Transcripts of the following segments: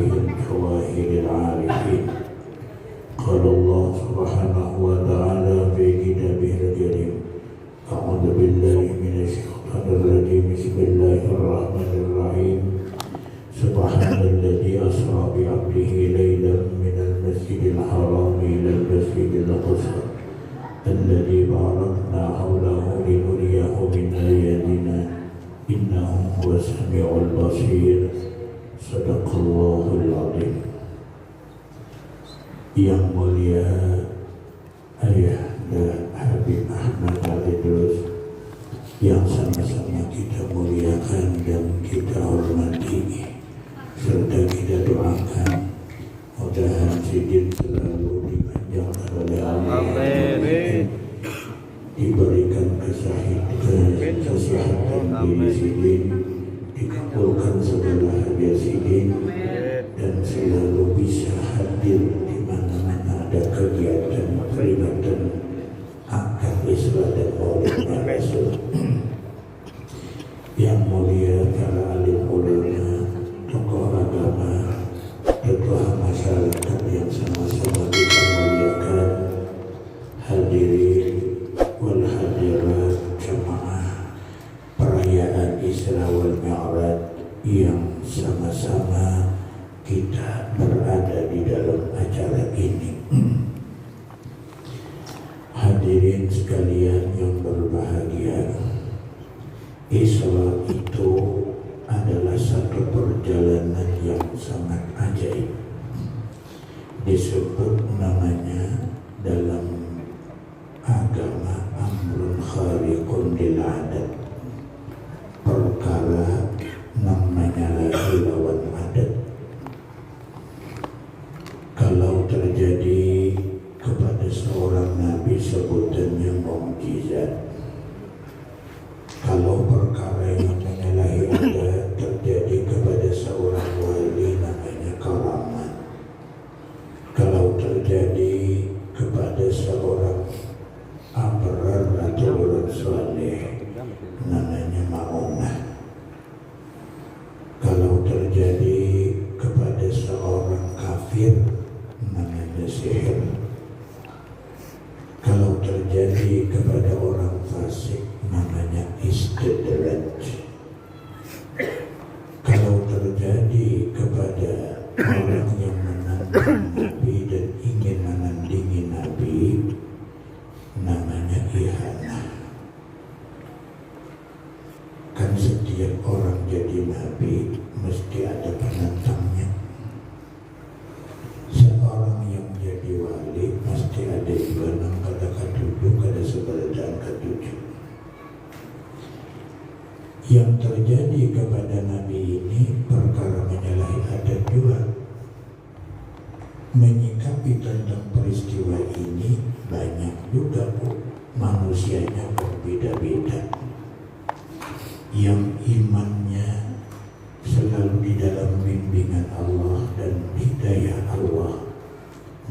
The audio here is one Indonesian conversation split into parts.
هذه الجواهر العارفين. قال الله سبحانه وتعالى في كتابه الكريم: أعوذ بالله من الشيطان الرجيم. بسم الله الرحمن الرحيم. سبحان الذي أسرى بعبده ليلا من المسجد الحرام إلى المسجد الأقصى الذي باركنا حوله لنريه من آياتنا إنه هو السميع البصير. صدق الله العظيم. Yang mulia Ayahanda Habib Ahmad Al-Idrus, yang sama-sama kita muliakan dan kita hormati serta kita doakan, mudah-mudahan sidin selalu dipanjangkan oleh Allah, diberikan kesehatan diri sidin, dikabulkan segala hajat sidin, dan selalu bisa hadir di mana-mana ada kegiatan peringatan akad Isra dan Maulidnya Rasul. Yang mulia para alim ulama, tokoh agama, tokoh masyarakat yang sama-sama kita muliakan, hadirin wal hadirat jamaah perayaan Isra wal Mi'raj yang sama-sama kita berada di dalam acara ini. Hadirin sekalian yang berbahagia, Isra itu adalah satu perjalanan yang sangat ajaib. Disebut namanya dalam agama amrun khariqun lil adat. Perkara namanya lagi lawan adat. Kalau terjadi kepada seorang nabi sebutannya mukjizat. Kalau perkara yang menyalahi adat terjadi kepada seorang wali namanya karamat. Kalau terjadi kepada seorang abrar atau orang saleh namanya ma'unah. Kalau terjadi kepada seorang kafir namanya sihir. Kalau terjadi kepada orang fasik namanya istidraj. Kalau terjadi kepada orang yang menantang Nabi dan ingin menandingi Nabi namanya ihanah. Kan setiap orang jadi Nabi mesti ada penantangnya. Seorang yang jadi wali pasti ada ibadah kada ketujuh, kada seberadaan ketujuh. Yang terjadi kepada Nabi ini perkara menyalahi adat juga. Menyikapi tentang peristiwa ini banyak juga manusianya berbeda-beda. Yang imannya selalu di dalam bimbingan Allah dan hidayah Allah,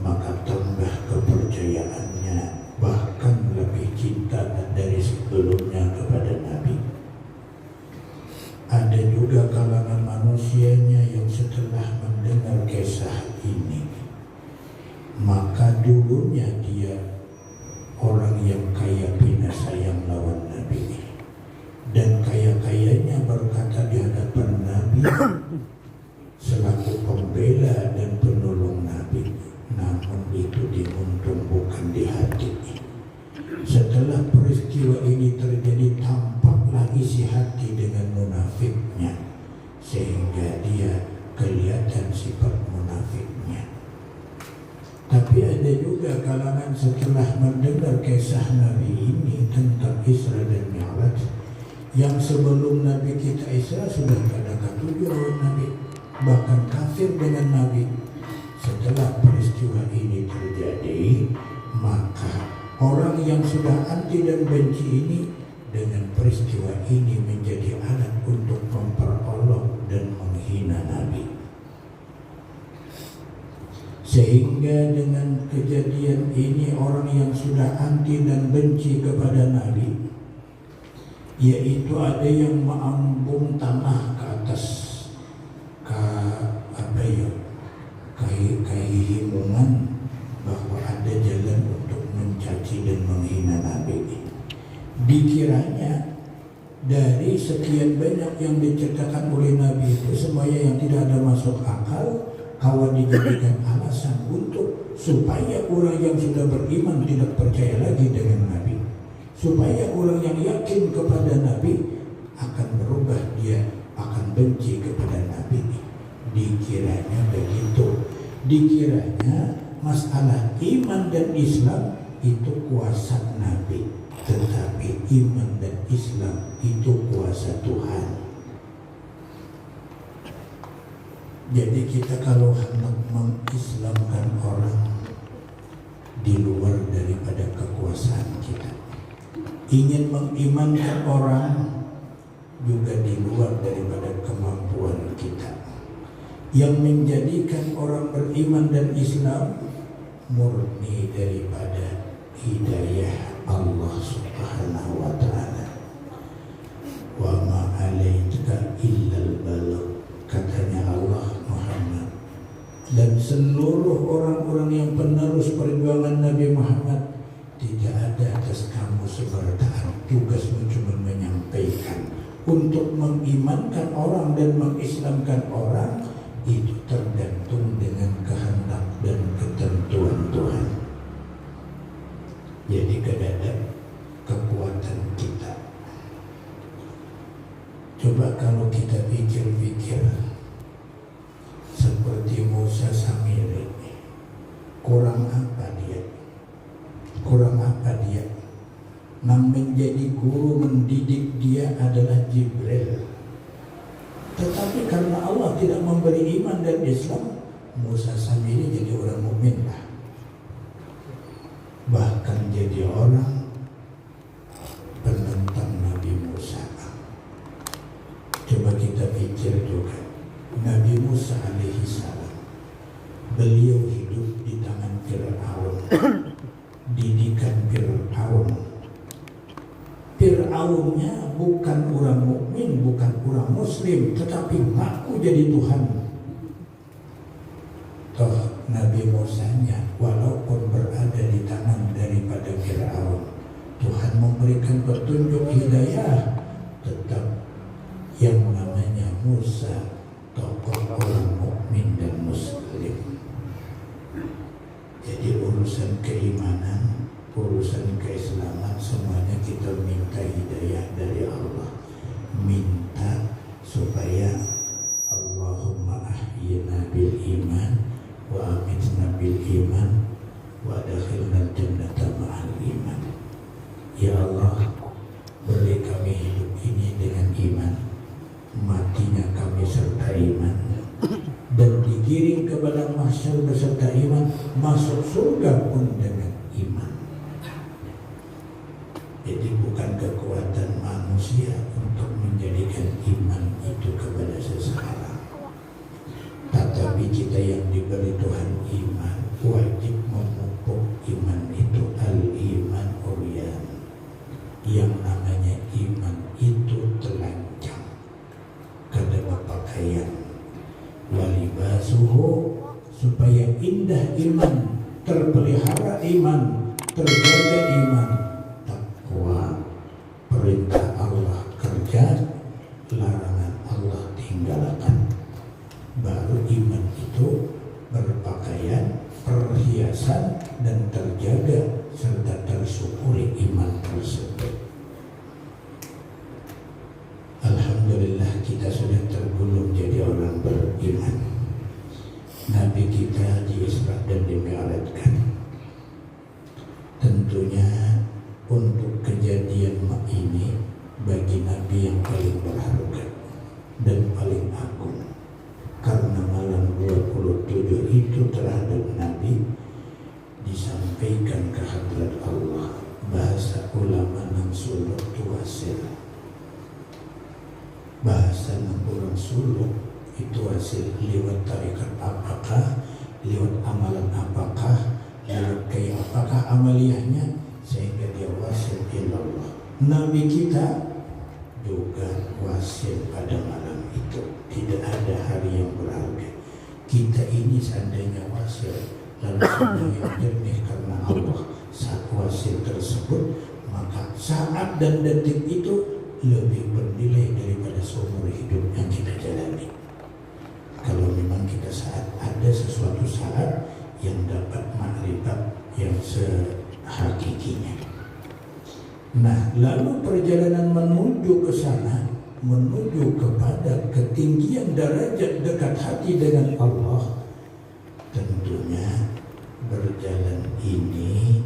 maka tambah kepercayaannya, bahkan lebih cinta dari sebelumnya kepada Nabi. Ada juga kalangan manusianya yang setelah mendengar kisah ini, maka dulunya dia orang yang kaya bina sayang lawan Nabi, dan kaya-kayanya berkata di hadapan Nabi selaku pembela dan penolong Nabi, namun itu diuntung bukan di hati. Setelah peristiwa ini terjadi, tampaklah isi hati dengan munafiknya, sehingga dia kelihatan sifat munafiknya. Tapi ada juga kalangan setelah mendengar kisah Nabi ini tentang Isra dan Mi'raj, yang sebelum Nabi kita Isra sudah kada ketujuh Nabi, bahkan kafir dengan Nabi. Setelah peristiwa ini terjadi, maka orang yang sudah anti dan benci ini dengan peristiwa ini menjadi alat untuk memperolok dan menghina Nabi. Sehingga dengan kejadian ini orang yang sudah anti dan benci kepada Nabi, yaitu ada yang mengambung tanah ke atas, ke apa ya, Dikiranya dari sekian banyak yang diceritakan oleh Nabi itu semuanya yang tidak ada masuk akal, kawan dijadikan alasan untuk supaya orang yang sudah beriman tidak percaya lagi dengan Nabi, supaya orang yang yakin kepada Nabi akan berubah, dia akan benci kepada Nabi. Dikiranya begitu. Dikiranya masalah iman dan Islam itu kuasa Nabi, tetapi iman dan Islam itu kuasa Tuhan. Jadi kita kalau hendak mengislamkan orang di luar daripada kekuasaan kita, ingin mengimankan orang juga di luar daripada kemampuan kita, yang menjadikan orang beriman dan Islam murni daripada hidayah Allah Subhanahu wa ta'ala. Wa ma 'alaika illal balagh, katanya Allah Muhammad, dan seluruh orang-orang yang penerus perjuangan Nabi Muhammad, tidak ada atas kamu sebartaan, tugasmu cuma menyampaikan. Untuk mengimankan orang dan mengislamkan orang itu tergantung dengan kehendak dan ketentuan Tuhan. Jadi kadang kekuatan kita. Coba kalau kita pikir-pikir seperti Musa Samiri, kurang apa dia? Kurang apa dia? Yang menjadi guru mendidik dia adalah Jibril. Tetapi karena Allah tidak memberi iman dan Islam, Musa Samiri jadi orang mukmin lah. Bahkan jadi orang penentang Nabi Musa. Coba kita pikir juga, Nabi Musa alaihi salam, beliau hidup di tangan Fir'aun, didikan Fir'aun. Fir'aunnya bukan orang mukmin, bukan orang muslim, tetapi ngaku jadi Tuhan. Toh Nabi Musanya walaupun berada di tangan daripada Fir'aun, Tuhan memberikan petunjuk hidayah, tetap yang namanya Musa tokoh orang mukmin dan muslim. Jadi urusan keimanan, urusan keislaman, semuanya kita minta hidayah dari Allah. Minta supaya Allahumma ahyina bil iman wa amitna bil iman wa adkhilna jannata ma'al iman. Ya Allah, beri kami hidup ini dengan iman, matinya kami serta iman, dan digiring kepada mahsyar beserta iman, masuk surga pun dengan iman. Jadi bukan kekuatan manusia untuk menjadikan iman itu kepada seseorang, tetapi kita yang diberi Tuhan iman wajib memupuk iman itu. Al-iman uryan, yang namanya iman itu telanjang kada berpakaian. Walibasuhu, supaya indah iman, terpelihara iman, terjaga iman. Takwa, perintah Allah kerja, larangan Allah tinggalkan. Baru iman itu berpakaian, perhiasan, dan terjaga serta tersyukuri iman tersebut. Alhamdulillah kita sudah tergolong jadi orang beriman. Nabi kita di Isra dan di Mi'rajkan. Tentunya untuk kejadian ini bagi Nabi yang paling berharga dan paling agung, karena malam 27 itu terhadap Nabi disampaikan ke hadrat Allah. Bahasa ulama nang suluk wasil. Bahasa nang orang suluk itu hasil lewat tarikat apakah, lewat amalan apakah, lewat kayak apakah amaliyahnya, sehingga dia wasil ilallah. Nabi kita juga wasil pada malam itu. Tidak ada hari yang berharga. Kita ini seandainya wasil lalu sudah yang jernih karena Allah, saat wasil tersebut maka saat dan detik itu lebih bernilai daripada seumur hidup yang kita jalani. Kalau memang kita ada sesuatu saat yang dapat makrifat yang sehakikinya. Nah, lalu perjalanan menuju ke sana, menuju kepada ketinggian derajat dekat hati dengan Allah, tentunya berjalan ini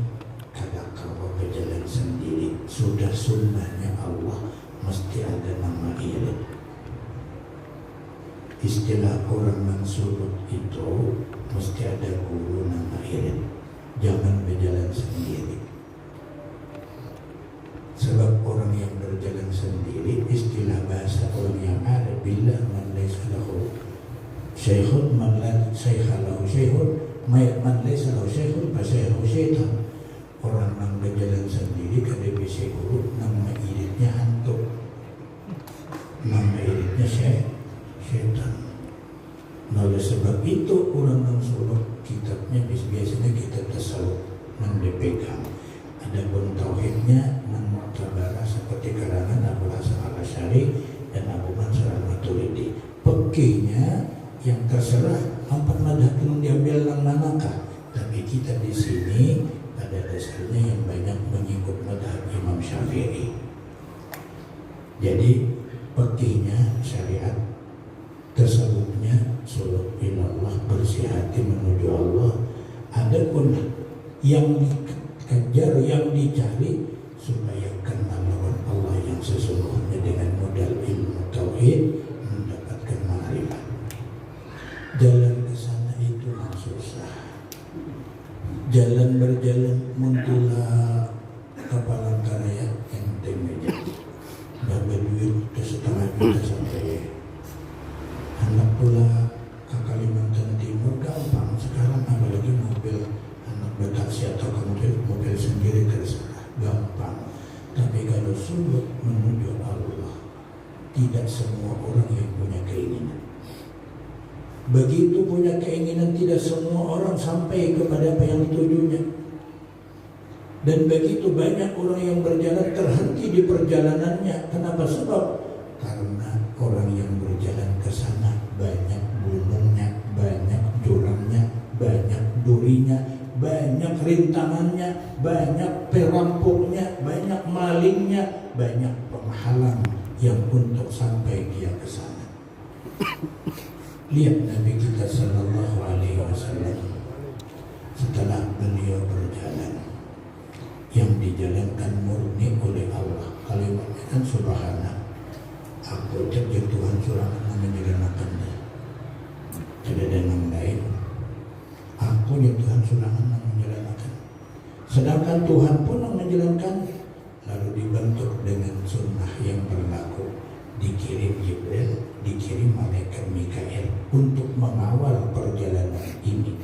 kalau berjalan sendiri sudah sunnahnya Allah, mesti ada nama irit. Istilah orang mansurut itu mesti ada guru nama irit. Jangan berjalan sendiri. Sebab orang yang berjalan sendiri, istilah bahasa orang yang ada, bila man laysa lahu syekhun man la syekha lahu syekhun man laysa lahu syekhun fa syekhu syaitan. Orang yang berjalan sendiri kada bisa guru, nama iritnya hantu, nama iritnya syaitan. Nah, oleh sebab itu orang yang suruh kitabnya biasanya kita tasawuf mendepegang. Adapun tauhidnya Mu'tabarah seperti karangan Abu Hasan Al-Asy'ari dan Abu Mansur Al-Maturidi. Pekihnya yang terserah empat madhab yang diambil yang manakah, tapi kita di sini pada dasarnya yang banyak mengikut madhab Imam Syafi'i. Jadi pekihnya syariat, tasawufnya suluk ilallah, bersih hati menuju Allah. Adapun yang dikejar, yang dicari supaya kenal lawan Allah yang sesungguhnya dengan modal ilmu tauhid, mendapatkan ma'rifat. Jalan ke sana itu susah. Jalan berjalan muntula kapalan karya enteng aja. Dapat duit ke setengah juta sampai anak pula ke Kalimantan Timur gampang sekarang, apalagi mobil anak bertaksi atau mobil sendiri terserah. Gampang. Tapi kalau sulit menuju Allah, tidak semua orang yang punya keinginan. Begitu punya keinginan, tidak semua orang sampai kepada apa yang ditujunya. Dan begitu banyak orang yang berjalan terhenti di perjalanannya. Kenapa? Sebab karena orang yang berjalan ke sana banyak gunungnya, banyak jurangnya, banyak durinya, banyak rintangannya, banyak perampoknya, banyak malingnya, banyak penghalang yang untuk sampai dia ke sana. Lihat Nabi kita sallallahu alaihi wasallam setelah beliau berjalan, yang dijalankan murni oleh Allah. Kalimatnya kan subhanallah. Aku ucap ya Tuhan surangan menjalankan. Tidak ada yang lain. Aku ya Tuhan surangan menjalankan. Sedangkan Tuhan pun yang menjalankan. Lalu dibentuk dengan sunnah yang berlaku. Dikirim Jibril, dikirim malaikat Mikail untuk mengawal perjalanan ini.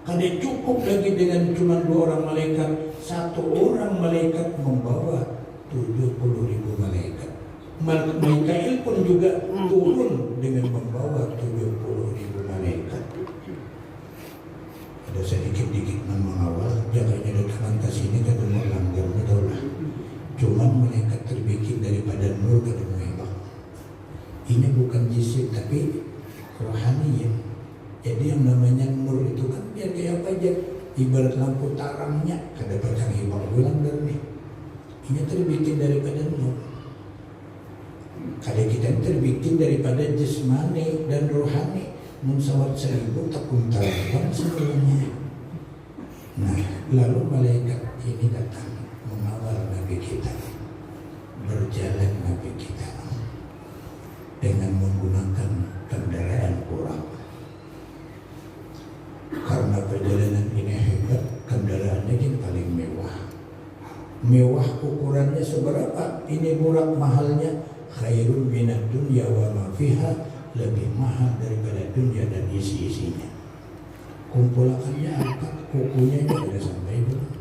Kada cukup lagi dengan cuma 2 orang malaikat. 1 orang malaikat membawa 70.000 malaikat. Mikail pun juga turun dengan membawa 70.000 malaikat. Ada sedikit-dikit mengawal, jaganya datang ke sini ketemu langgar betul lah. Cuman malaikat terbikin daripada nur ketemu hebat. Ini bukan jisik tapi rohani ya. Jadi yang namanya nur itu kan biar kayak apa aja, ibarat lampu tarangnya, kada pacang hibang bilang nih. Ini terbikin daripada nur. Kada kita terbikin daripada jasmani dan rohani. Munsawat 1000 takun taruhan sebelumnya. Nah, lalu malaikat ini datang mengawal Nabi kita, berjalan Nabi kita dengan menggunakan kendaraan kurang. Karena perjalanan ini hebat, kendaraannya ini paling mewah. Mewah ukurannya seberapa? Ini burak mahalnya khairun minad dunya wa ma fiha, lebih mahal daripada dunia dan isi-isinya. Kumpulakannya angkat, kukunya ini ada sampai belum.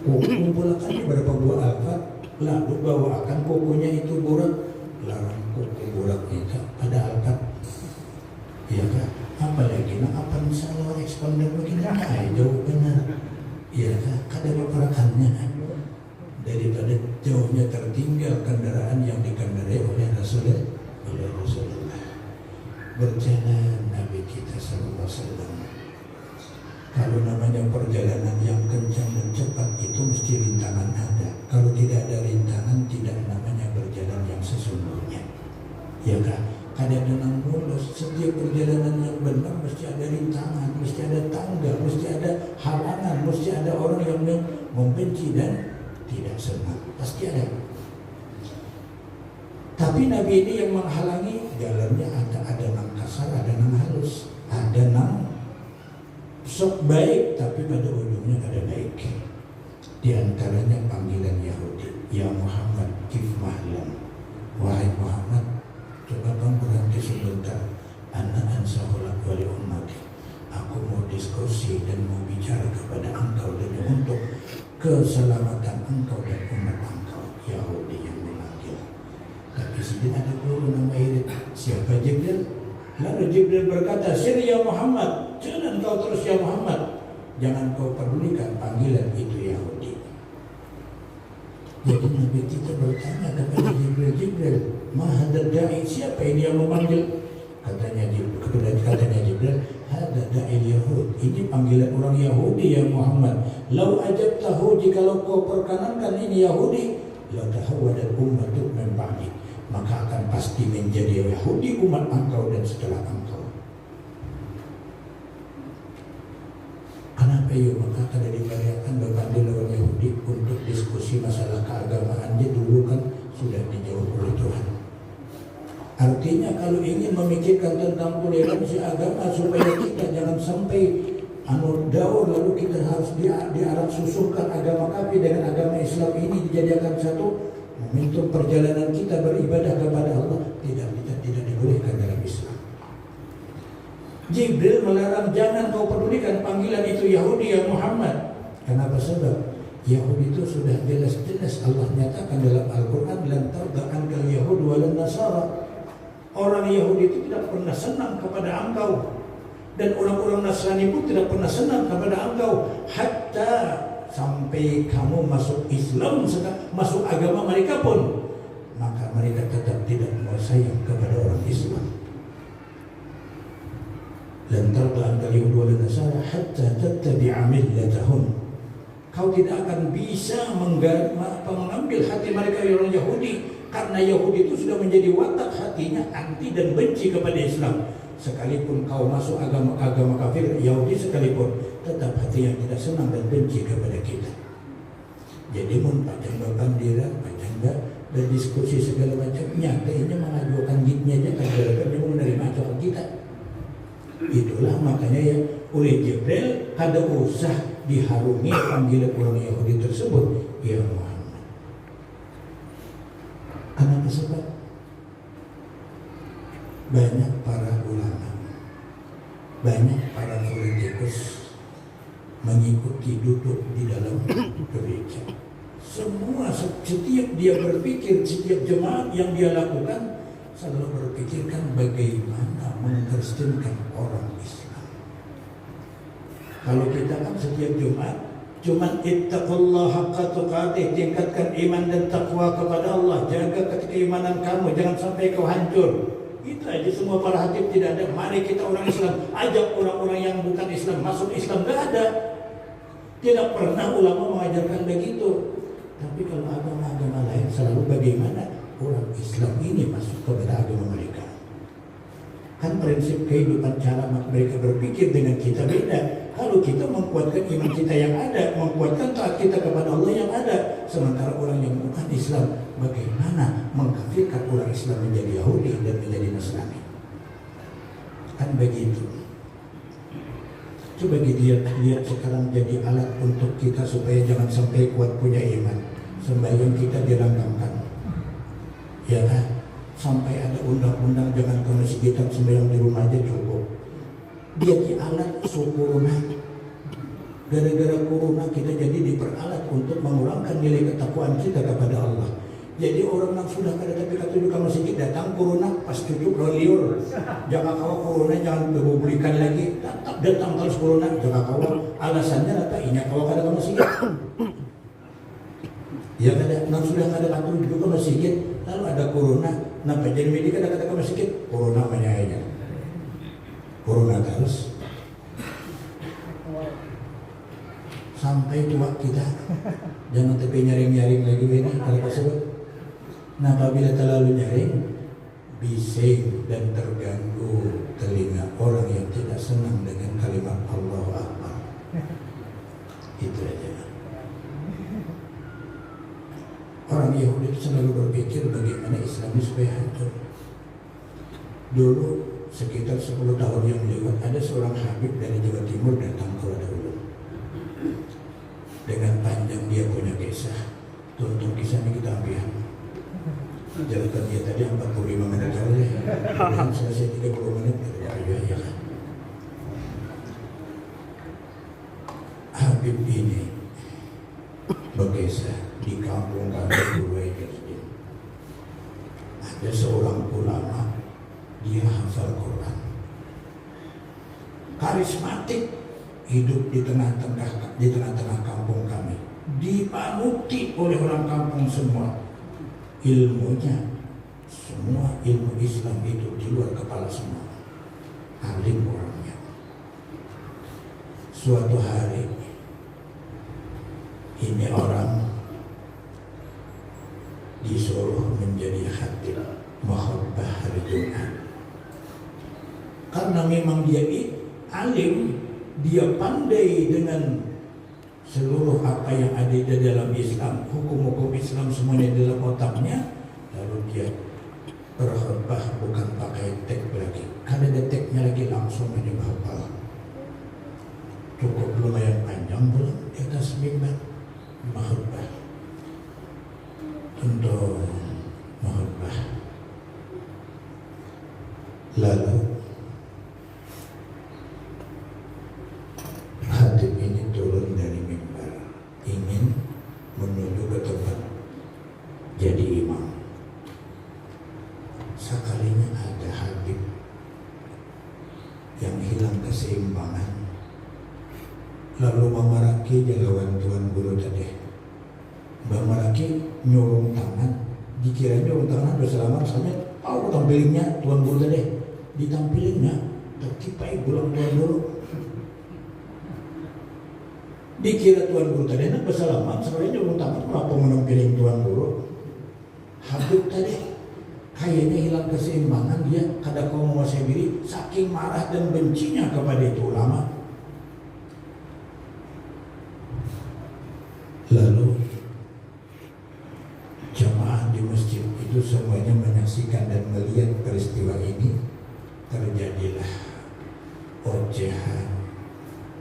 Kumpulakannya berapa buah alfat, lalu bawakan kukunya itu burak, larang kuku burak itu pada alfat. Ya kan? Apalagi nak apa misalnya expander begini jauh benar. Ya kan? Kada berperakannya. daripada jauhnya tertinggal kendaraan yang dikendarai oleh Rasulullah. Berjalan Nabi kita sallallahu alaihi wasallam. Kalau namanya perjalanan yang kencang dan cepat itu mesti rintangan ada. Kalau tidak ada rintangan, tidak namanya berjalan yang sesungguhnya. Ya kan? Kadang-kadang mulus. Setiap perjalanan yang benar mesti ada rintangan, mesti ada tangga, mesti ada halangan, mesti ada orang yang membenci dan tidak senang. Pasti ada. Tapi Nabi ini yang menghalangi jalannya ada nang kasar, ada nang halus, ada nang sok baik, tapi pada ujungnya ada baik. Di antaranya panggilan Yahudi, ya Muhammad, kif mahlan, wahai Muhammad, coba kamu berhenti sebentar. Ana ansahulak wali ummati. Aku mau diskusi dan mau bicara kepada engkau dan untuk keselamatan engkau dan umat engkau. Yahudi yang memanggil. Tapi sini ada guru nama Irid. Siapa Jibril? Lalu Jibril berkata, sir ya Muhammad, jangan kau terus ya Muhammad, jangan kau pedulikan panggilan itu Yahudi. Jadi Nabi kita bertanya kepada Jibril, mahadad da'i, siapa ini yang memanggil? Katanya Jibril, hada da'il Yahud, ini panggilan orang Yahudi ya Muhammad. Lau ajabtahu, jikalau kau perkenankan ini Yahudi, la tahawwadal ummatu min ba'di, maka akan pasti menjadi Yahudi umat engkau dan setelah engkau. Kenapa ya? Maka kada diperlihatkan berpanggil orang Yahudi untuk diskusi masalah keagamaannya dulu kan sudah dijawab oleh Tuhan. Artinya kalau ingin memikirkan tentang toleransi agama supaya kita jangan sampai daur lalu kita harus diarak susukan agama kafir dengan agama Islam ini dijadikan satu momentum perjalanan kita beribadah kepada Allah, tidak dibolehkan dalam Islam. Jibril melarang jangan kau pedulikan panggilan itu Yahudi ya Muhammad. Kenapa? Sebab Yahudi itu sudah jelas-jelas Allah nyatakan dalam Al-Quran, lan tarda ankal yahud walan nasara. Orang Yahudi itu tidak pernah senang kepada engkau, dan orang-orang Nasrani pun tidak pernah senang kepada engkau, hatta sampai kamu masuk Islam, masuk agama mereka pun, maka mereka tetap tidak mau sayang kepada orang Islam. Lan tarda ankal yahud walan nasara hatta tattabi'a millatahum. Kau tidak akan bisa mengambil hati mereka orang Yahudi, karena Yahudi itu sudah menjadi watak hatinya anti dan benci kepada Islam. Sekalipun kau masuk agama kafir Yahudi sekalipun, tetap hati yang tidak senang dan benci kepada kita. Jadi mun panjang bandira, panjang berdiskusi segala macam, nyata ini mengajukan gitnya aja kan dia mau menerima ajakan kita. Itulah makanya ya oleh Jibril ada usah diharungi panggilan orang Yahudi tersebut ya Muhammad. Kenapa? Sebab banyak para ulama, banyak para politikus mengikuti duduk di dalam gereja. Semua setiap dia berpikir, setiap jemaat yang dia lakukan selalu berpikirkan bagaimana mengkristenkan orang Islam. Kalau kita kan setiap Jumat cuma ittaqullah haqqa tuqatih, tingkatkan iman dan takwa kepada Allah, jaga keimanan kamu, jangan sampai kau hancur. Itu aja semua para hatib tidak ada. Mari kita orang Islam, ajak orang-orang yang bukan Islam masuk Islam, tidak ada. Tidak pernah ulama mengajarkan begitu. Tapi kalau agama-agama lain selalu bagaimana orang Islam ini masuk kepada agama mereka. Kan prinsip kehidupan cara mereka berpikir dengan kita beda. Kalau kita menguatkan iman kita yang ada, menguatkan taat kita kepada Allah yang ada, sementara orang yang bukan Islam, bagaimana mengkafirkan orang Islam menjadi Yahudi dan menjadi Nasrani? Kan begitu. Coba lihat sekarang jadi alat untuk kita supaya jangan sampai kuat punya iman. Sembahyang kita dilanggengkan, ya kan? Sampai ada undang-undang jangan ke masjid, sembahyang di rumah aja cukup. Dia di alat corona. Gara-gara corona kita jadi diperalat untuk mengurangkan nilai ketakwaan kita kepada Allah. Jadi orang yang sudah kada tapi ketujuh ke masjid datang corona pas cucuk liur. Jangan kau corona jangan dipublikan lagi. Tetap datang terus corona jangan kau. Alasannya apa? Ini kau kada ke masjid. Ya kada, nang sudah kada katuju ke masjid, lalu ada corona, nampak jadi medik kada kata ke masjid, corona menyayanya, corona terus. Sampai tua kita, jangan tapi nyaring-nyaring lagi ini kalau tersebut. Nah, apabila terlalu nyaring, bising dan terganggu telinga orang yang tidak senang dengan kalimat Allahu Akbar. Itu aja. Orang Yahudi itu selalu berpikir bagaimana Islam supaya hancur. Dulu sekitar 10 tahun yang lewat ada seorang habib dari Jawa Timur datang ke Wadawulu. Dengan panjang dia punya kisah. Tonton kisahnya kita ambil. Jalanan dia tadi 45 menit aja. Dan selesai 30 menit ya kan. Habib ini berkisah di kampung kami dulu ada seorang ulama, dia hafal Quran, karismatik, hidup di tengah-tengah kampung kami, dipanuti oleh orang kampung semua. Ilmunya semua ilmu Islam itu di luar kepala semua, alim orangnya. Suatu hari ini orang disuruh menjadi khatib khutbah hari Jumat. Karena memang dia alim, dia pandai dengan seluruh apa yang ada di dalam Islam, hukum-hukum Islam semuanya dalam otaknya. Lalu dia berkhutbah bukan pakai teks lagi, ada teknya lagi, langsung aja hafal. Cukup lumayan panjang belum di atas mimbar khutbah untuk khutbah. Lalu khatib ini turun dari mimbar, ingin menuju ke tempat jadi imam. Sekalinya ada habib yang hilang keseimbangan, lalu memaraki jalawan tuan guru tadi. Memaraki nyurung tangan, dikira nyurung tangan berselamat saja. Tahu tampilnya tuan guru tadi, ditampilnya tertipai bulan tuan guru. Dikira tuan guru tadi nak berselamat, sebenarnya nyurung tangan kenapa menampilin tuan guru. Habib tadi kayaknya hilang keseimbangan, dia kada kau menguasai diri, saking marah dan bencinya kepada itu ulama. Lalu jamaah di masjid itu semuanya menyaksikan dan melihat peristiwa ini. Terjadilah ocehan,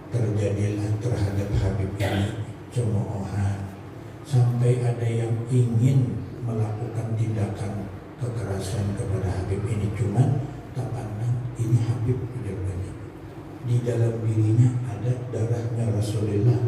terjadilah terhadap Habib ini cemoohan, sampai ada yang ingin melakukan tindakan kekerasan kepada Habib ini. Cuman tak pandang ini Habib udah banyak, di dalam dirinya ada darahnya Rasulullah.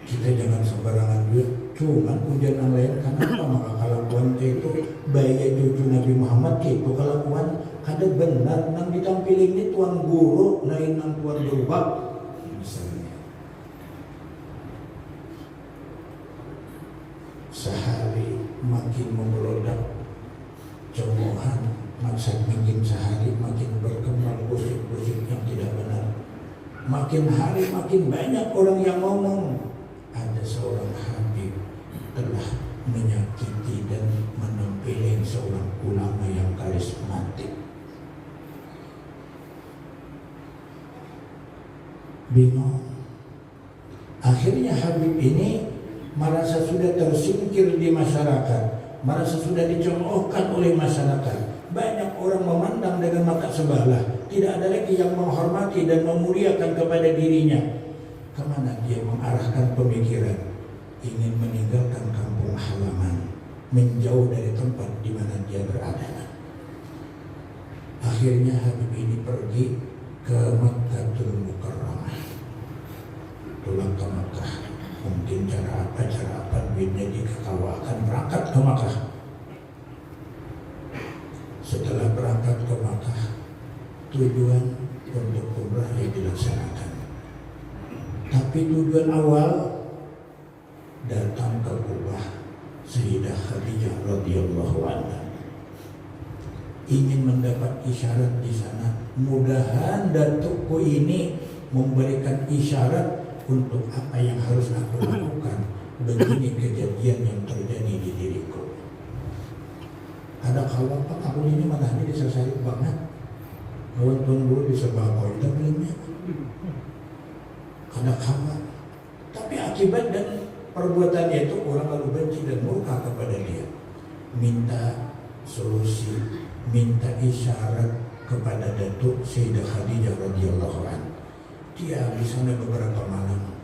Kita jangan sembarangan juga. Cuman ujian yang lain kenapa maka kelakuan itu bayi cucu Nabi Muhammad itu kelakuan kada benar nang ditampilin ini tuan guru lain nang tuan berubah misalnya. Sehari makin memelodak cemoohan, makin sehari makin berkembang gosip-gosip yang tidak benar. Makin hari makin banyak orang yang ngomong ada seorang habib telah menyakiti dan menampilin seorang ulama yang karismatik. Bingung. Akhirnya Habib ini merasa sudah tersingkir di masyarakat, merasa sudah dicemoohkan oleh masyarakat. Banyak orang memandang dengan mata sebelah, tidak ada lagi yang menghormati dan memuliakan kepada dirinya. Kemana dia mengarahkan pemikiran? Ingin meninggalkan kampung halaman, menjauh dari tempat di mana dia berada. Akhirnya Habib ini pergi ke Makkahul Mukarramah, pulang ke Makkah. Mungkin cara apa duitnya dikekawakan, berangkat ke Makkah. Setelah berangkat ke Makkah, tujuan untuk umrah yang dilaksanakan. Tapi tujuan awal datang ke rumah Sayyidah Khadijah radhiyallahu anha, ingin mendapat isyarat di sana. Mudahan datukku ini memberikan isyarat untuk apa yang harus aku lakukan. Begini kejadian yang terjadi di diriku. Ada kawan pak, aku ini mana ini disesari banget. Kawan tuan guru bisa bawa kita belumnya. Ada kawan, tapi akibat dan perbuatannya itu orang lalu benci dan murka kepada dia. Minta solusi, minta isyarat kepada Datuk Sayyidah Khadijah radhiyallahu anha. Dia di sana beberapa malam.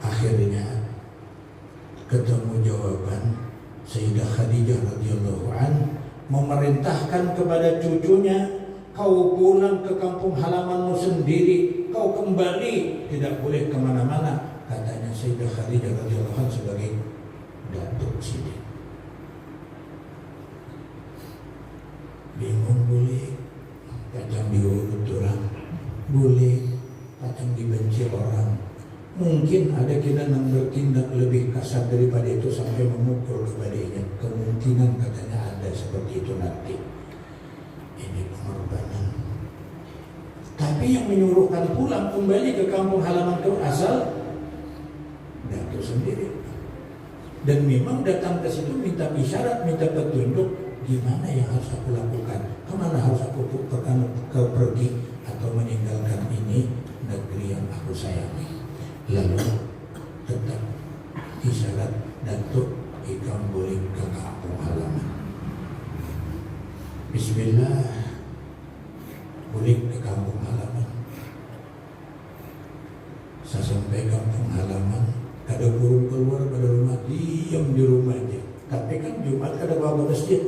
Akhirnya ketemu jawaban. Sayyidah Khadijah radhiyallahu anha memerintahkan kepada cucunya, kau pulang ke kampung halamanmu sendiri, kau kembali, tidak boleh kemana-mana. Katanya Sayyidah Khadijah radhiyallahu anha sebagai datuk sini. Bingung boleh, kadang diurut orang, boleh, kadang dibenci orang. Mungkin ada kita yang bertindak lebih kasar daripada itu sampai memukul kepadanya. Kemungkinan katanya ada seperti itu nanti. Ini pengorbanan. Tapi yang menyuruhkan pulang kembali ke kampung halaman itu asal datuk sendiri. Dan memang datang ke situ minta isyarat, minta petunjuk gimana yang harus aku lakukan, kemana harus aku pergi atau meninggalkan ini negeri yang aku sayangi. Lalu tetap isyarat datuk ikam boleh ke kampung halaman. Bismillah, boleh ke kampung halaman. Saya sampai kampung halaman, kada burung keluar pada rumah, diam di rumah aja. Tapi kan Jumat kada bawa ke masjid,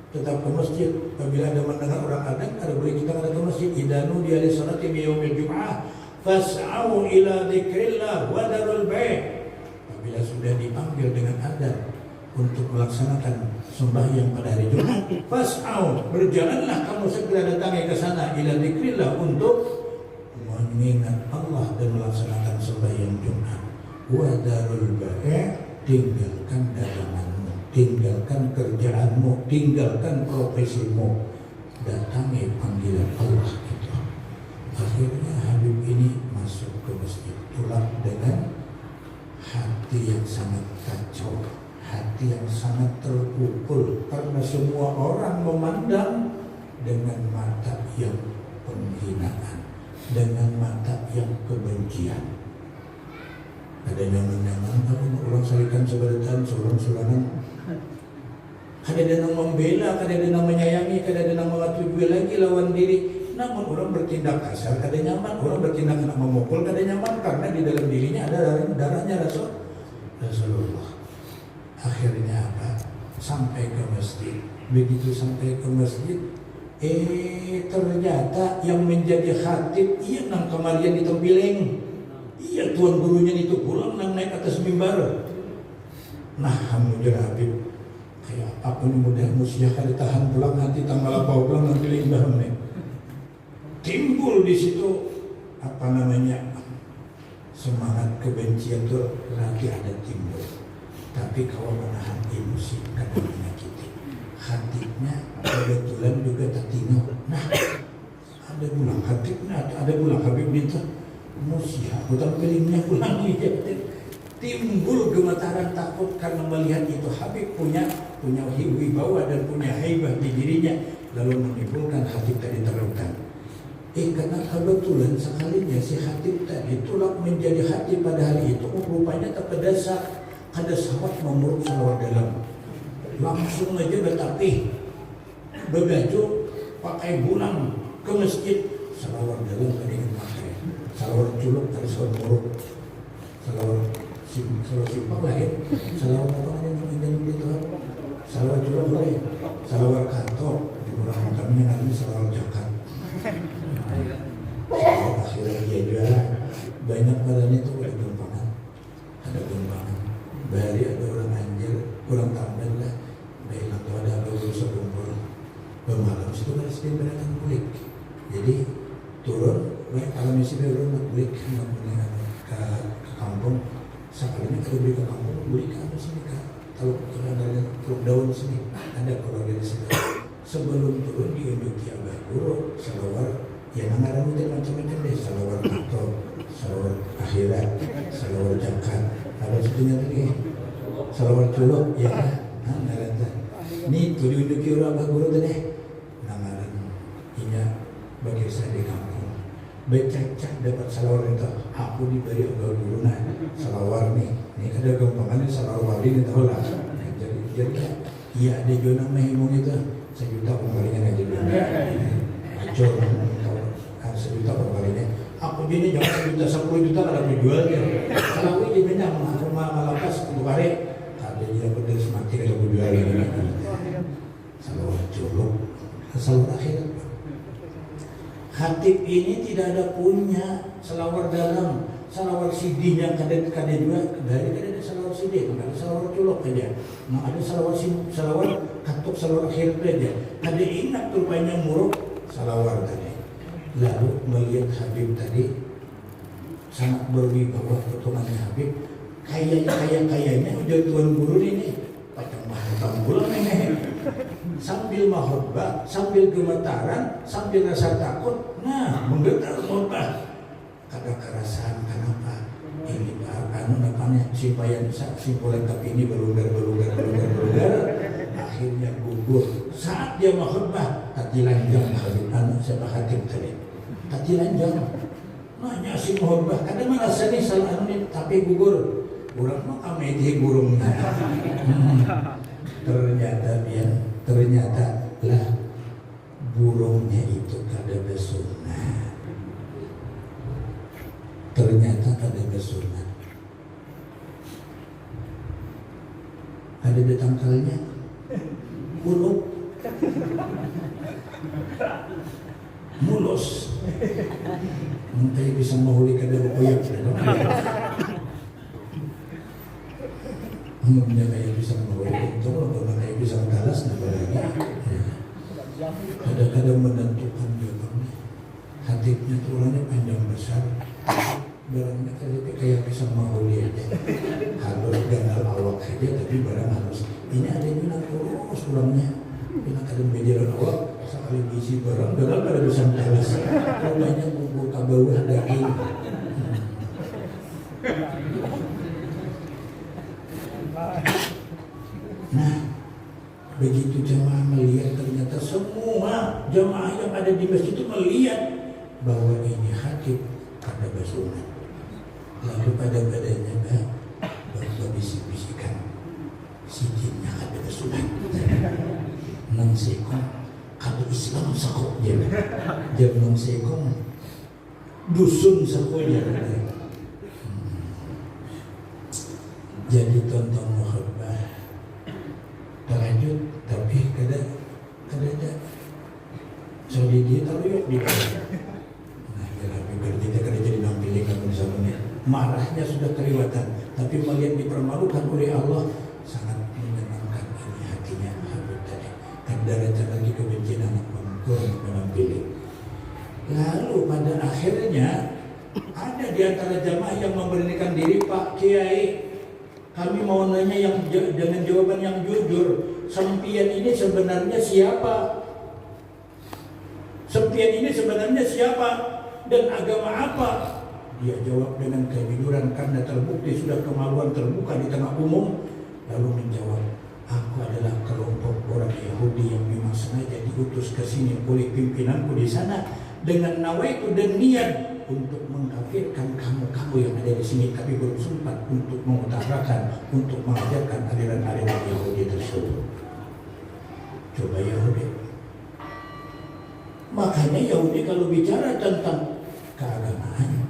tetap ke masjid. Apabila ada mendengar orang adhan, kada boleh kita kada ke masjid. Idanu di ahli salati bi yaumil jum'ah fas'au ila dzikrillah wa darul bai'. Apabila sudah dipanggil dengan adzan untuk melaksanakan sembahyang pada hari Jumat, fas'au, berjalanlah kamu segera datangi ke sana, ila dzikrillah, untuk mengingat Allah dan melaksanakan sembahyang Jumat. Wa darul bai', tinggalkan daganganmu, tinggalkan kerjaanmu, tinggalkan profesimu, datangi panggilan Allah itu. Akhirnya Habib ini masuk ke masjid, pulang dengan hati yang sangat kacau, hati yang sangat terpukul karena semua orang memandang dengan mata yang penghinaan, dengan mata yang kebencian. Ada nyaman-nyaman, orang salikan seberdatan, seorang-seorangan. Ada yang membela, ada yang menyayangi, ada yang mengatujui lagi lawan diri. Namun orang bertindak kasar, kada nyaman. Orang bertindak nak memukul, kada nyaman, karena di dalam dirinya ada darahnya Rasulullah. Akhirnya apa? Sampai ke masjid. Begitu sampai ke masjid, ternyata yang menjadi khatib iya nang kemarian di tempiling. Iya, tuan gurunya itu pulang nang naik atas mimbar. Nah, mujar Habib, kayak apa nih mudah musyah kada tahan pulang nanti tanggal apa pulang nanti limbah nih. Timbul di situ apa namanya, semangat kebencian itu lagi ada timbul. Tapi kalau menahan emosi kadang menyakiti. Hatinya kebetulan juga tak tino. Nah, ada pulang hatinya, ada pulang Habib minta musyah, bukan pilihnya pulang dia. Timbul gemetaran takut karena melihat itu Habib punya wibawa dan punya haibah di dirinya, lalu menimbulkan hati tadi terlukan. Karena kebetulan sekalinya si Khatib tadi tulak menjadi hati pada hari itu, rupanya terpedasak, ada sahabat memuruk salawat dalam, langsung aja bertapih, berbaju, pakai bulang ke masjid, salawat dalam tadi yang pakai, salawat culuk tadi salawat muruk, salawat simpang lah ya, salawat apa yang itu, salawat culuk boleh, salawat kantor, di kurang kami nanti salawat jakat. Akhirnya dia jual banyak badan itu ada gempangan, bari ada orang anjir, orang tambel lah, baiklah tuh ada berusaha kumpul, bermalam situ kan sedih berdatang kulit, jadi turun, baik kalau misi turun nak kulit, ke kampung, Sekalinya kalau beli ke kampung, beli ke apa sini kak? Kalau ada telur daun sini, ada kalau dari sini. Sebelum turun di Indonesia Guru, salawar, ya ada macam-macam deh, salawar atau salawar akhirat, salawar zakat, apa sebetulnya lagi, salawar culuk, ya, ngaran. Ini tuh di Indonesia Guru tu deh, ngaran, ini bagi saya di kampung. Becacak dapat salawar itu, aku diberi agak guru nah, salawar nih, ini ada gampangannya salawar wali ni tahu lah. Jadi iya ada juga nama himung itu. 1 juta kembalinya aja dulu. Acur, 1 juta kembalinya. Aku gini jangan 1 juta, 10 juta kalau aku jual ya. Kalau aku jadi banyak malah pas untuk hari. Ada dia pedas mati kalau aku jual ini. Salawat culuk, salawat akhirat. Khatib ini tidak ada punya salawat dalam, salawat sidihnya kada juga dari ada salawat sidih, ada salawat culuk aja. Nah ada salawat katuk salawat akhir aja. Kada ingat rupanya muruk salawat tadi. Lalu melihat Habib tadi sangat berwibawa potongannya Habib. Kayaknya udah tuan guru ini pacang mahal bulan ini. Sambil mahobah, sambil gemetaran, sambil rasa takut. Nah, menggetar khotbah. Kada kerasaan kenapa? Ini namanya simpayan simpulan tapi ini berlunggar. Akhirnya gugur. Saat dia mahobah, hati lanjang Habib siapa Khatib tadi. Hati lanjang. Nanya si mahobah, kada merasa nih salah ini tapi gugur. Burung mah kami di burungnya. Ternyata lah burungnya itu kada bersunat. Ternyata kada bersunat. Ada di tangkalnya. Buluk. Mulus. Mungkin bisa menghuli kada berkoyak. Umumnya kayak bisa menghuli itu atau kayak bisa mentalas namanya. Kadang-kadang menentukan jawabannya. Hatinya tulangnya panjang besar. Barangnya kayak bisa menghuli aja. Harus ganal awak saja tapi barang harus. Ini ada yang bilang terus tulangnya. Bila kadang bejalan awak sekali bisi barang gagal pada bisa mentalas. Rumahnya bubur kabawah daging. Nah, begitu jemaah melihat ternyata semua jemaah yang ada di masjid itu melihat bahwa ini Khatib kada bersunat. Lalu pada badannya berbisik-bisikan, sidinnya kada bersunat. Nang sekong kada Islam sakok dia. Dia nang sekong dusun sakok dia. Jadi tonton muhabbah terlanjut tapi kada jadi dia teruyuk di bawah. Nah ya biar kita kada jadi nampilin kamu sama marahnya sudah kelewatan tapi melihat dipermalukan oleh Allah sangat menyenangkan ini hatinya Habib tadi. Kada ada lagi kebencian anak bangku menampilin. Lalu pada akhirnya ada di antara jamaah yang memberanikan diri, Pak Kiai, kami mau nanya yang dengan jawaban yang jujur. Sempian ini sebenarnya siapa? Sempian ini sebenarnya siapa? Dan agama apa? Dia jawab dengan kejujuran karena terbukti sudah kemaluan terbuka di tengah umum. Lalu menjawab, aku adalah kelompok orang Yahudi yang memang sengaja diutus ke sini oleh pimpinanku di sana dengan nawaitu dan niat untuk mengkafirkan kamu yang ada di sini, tapi belum sempat untuk mengutarakan, untuk mengajarkan aliran-aliran Yahudi tersebut. Coba Yahudi. Makanya Yahudi kalau bicara tentang keagamaan,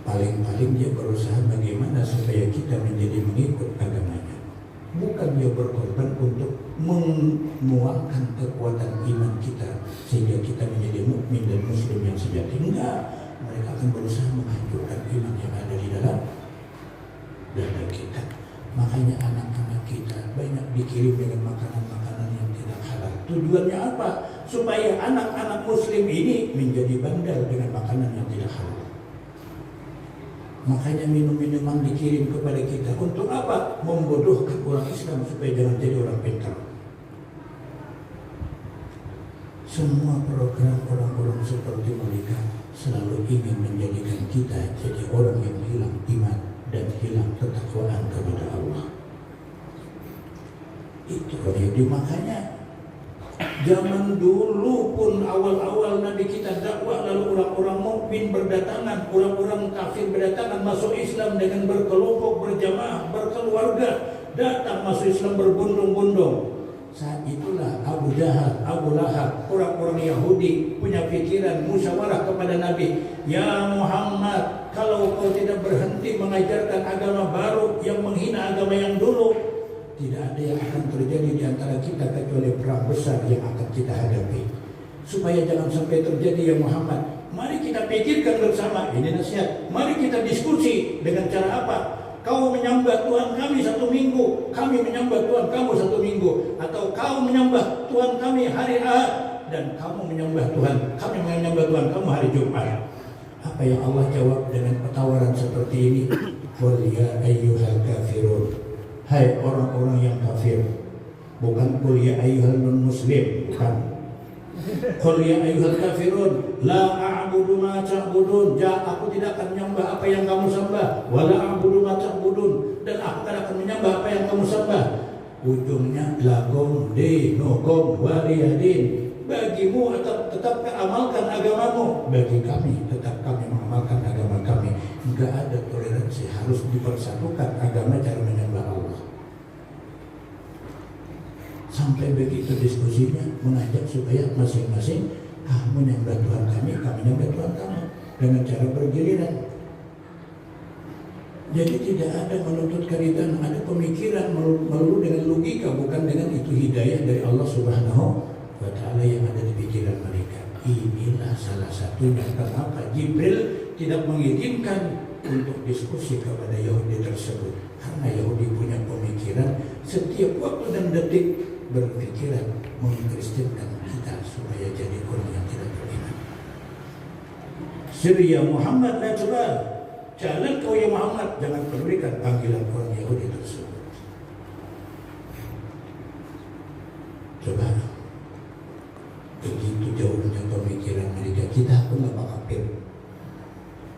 paling-paling dia berusaha bagaimana supaya kita menjadi mengikut agamanya. Bukan dia berkorban untuk memuangkan kekuatan iman kita sehingga kita menjadi mukmin dan muslim yang sejati. Enggak, mereka akan berusaha menghancurkan iman yang ada di dalam dada kita. Makanya anak-anak kita banyak dikirim dengan makanan-makanan yang tidak halal. Tujuannya apa? Supaya anak-anak muslim ini menjadi bandel dengan makanan yang tidak halal. Makanya minum-minuman dikirim kepada kita. Untuk apa? Membodohkan orang Islam supaya jangan jadi orang pintar. Semua program orang-orang seperti mereka selalu ingin menjadikan kita jadi orang yang hilang iman dan hilang ketakwaan kepada Allah. Itu jadi makanya zaman dulu pun awal-awal Nabi kita dakwah, lalu orang-orang mukmin berdatangan, orang-orang kafir berdatangan masuk Islam dengan berkelompok, berjamaah, berkeluarga, datang masuk Islam berbondong-bondong. Saat itulah Abu Jahal, Abu Lahab, orang-orang Yahudi punya pikiran musyawarah kepada Nabi, "Ya Muhammad, kalau kau tidak berhenti mengajarkan agama baru yang menghina agama yang dulu, tidak ada yang akan terjadi di antara kita kecuali perang besar yang akan kita hadapi. Supaya jangan sampai terjadi ya Muhammad, mari kita pikirkan bersama." Ini nasihat. Mari kita diskusi dengan cara apa? Kau menyembah Tuhan kami 1 minggu, kami menyembah Tuhan kamu 1 minggu, atau kau menyembah Tuhan kami hari Ahad dan kamu menyembah Tuhan, kami menyembah Tuhan kamu hari Jumat. Apa yang Allah jawab dengan tawaran seperti ini? Qul ya ayyuhal kafirun, hai orang-orang yang kafir. Bukan qul ya ayyuhal non muslim, bukan. Qul ya ayyuhal kafirun, la a'budu ma ta'budun, aku tidak akan menyembah apa yang kamu sembah, wala a'budu ma ta'budun, dan aku tidak akan menyembah apa yang kamu sembah. Ujungnya lakum dinukum waliyadin, bagimu tetap amalkan agamamu, bagi kami tetap kami mengamalkan agama kami. Enggak ada toleransi, harus dipersatukan agama cara menyembah Allah. Sampai begitu diskusinya, mengajak supaya masing-masing kamu menyembah Tuhan kami menyembah Tuhan kamu, dengan cara bergiliran. Jadi tidak ada menuntut keritan, ada pemikiran melulu dengan logika, bukan dengan itu hidayah dari Allah Subhanahu wa Ta'ala yang ada di pikiran mereka. Inilah salah satunya kenapa Jibril tidak mengizinkan untuk diskusi kepada Yahudi tersebut, karena Yahudi punya pemikiran setiap waktu dan detik berpikiran mengkristenkan kita supaya jadi orang yang tidak beriman. Syria Muhammad la tubal, jalan kau ya Muhammad, jangan pedulikan panggilan orang Yahudi tersebut. Coba begitu jauhnya pemikiran mereka, kita pun apa kafir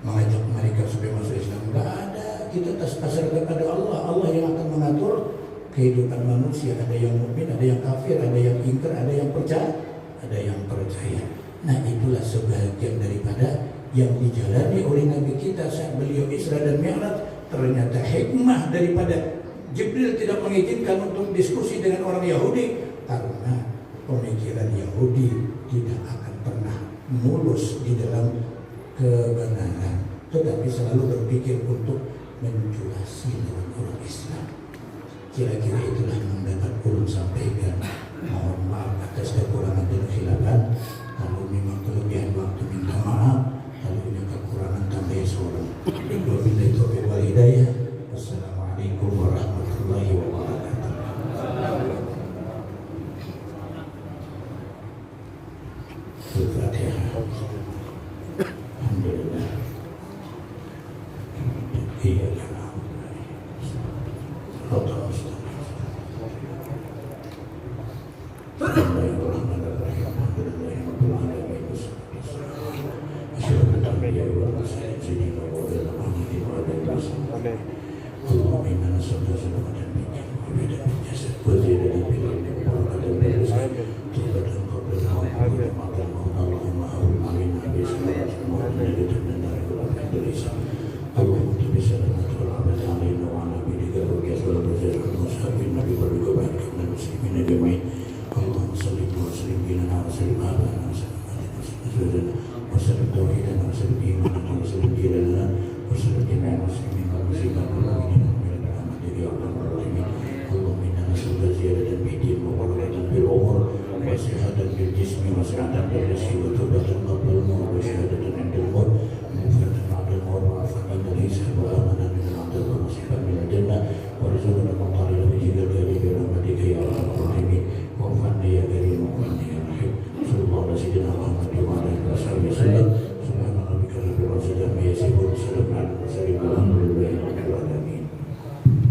mengajak mereka supaya masuk Islam? Enggak ada, kita pasrah kepada Allah. Allah yang akan mengatur kehidupan manusia. Ada yang mukmin, ada yang kafir, ada yang ingkar, ada yang percaya, ada yang percaya. Nah, itulah sebagian daripada yang dijalani oleh Nabi kita saat beliau Isra dan Mi'raj. Ternyata hikmah daripada Jibril tidak mengizinkan untuk diskusi dengan orang Yahudi, karena pemikiran Yahudi tidak akan pernah mulus di dalam kebenaran, tetapi selalu berpikir untuk menjulasi dengan orang Islam. Kira-kira itulah yang dapat ulun sampaikan. Mohon maaf atas kekurangan dan khilafan. Kalau memang kelebihan waktu minta maaf, kalau punya kekurangan tambah seorang. Wabillahi taufiq wal hidayah. Wassalamualaikum warahmatullahi wabarakatuh. Al-Fatihah. Alhamdulillah. Iya kan. Amin.